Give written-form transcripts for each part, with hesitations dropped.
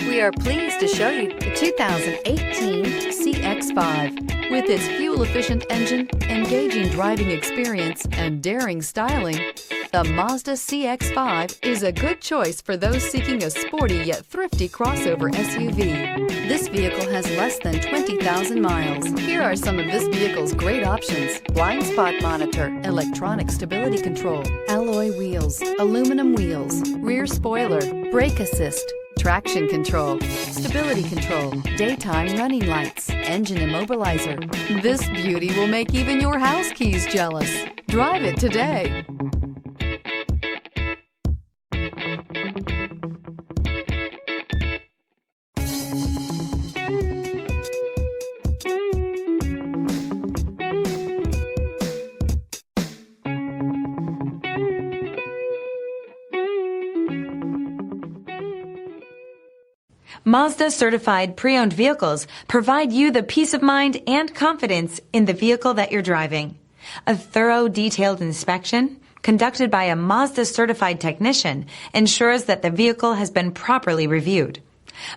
We are pleased to show you the 2018 CX-5. With its fuel-efficient engine, engaging driving experience, and daring styling, the Mazda CX-5 is a good choice for those seeking a sporty yet thrifty crossover SUV. This vehicle has less than 20,000 miles. Here are some of this vehicle's great options: blind spot monitor, electronic stability control, alloy wheels, aluminum wheels, rear spoiler, brake assist, traction control, stability control, daytime running lights, engine immobilizer. This beauty will make even your house keys jealous. Drive it today. Mazda Certified Pre-Owned vehicles provide you the peace of mind and confidence in the vehicle that you're driving. A thorough, detailed inspection conducted by a Mazda Certified technician ensures that the vehicle has been properly reviewed.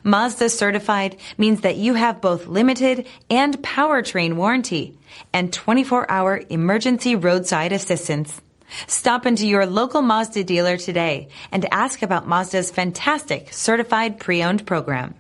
Mazda Certified means that you have both limited and Powertrain Warranty and 24-hour emergency roadside assistance. Stop into your local Mazda dealer today and ask about Mazda's fantastic Certified Pre-Owned program.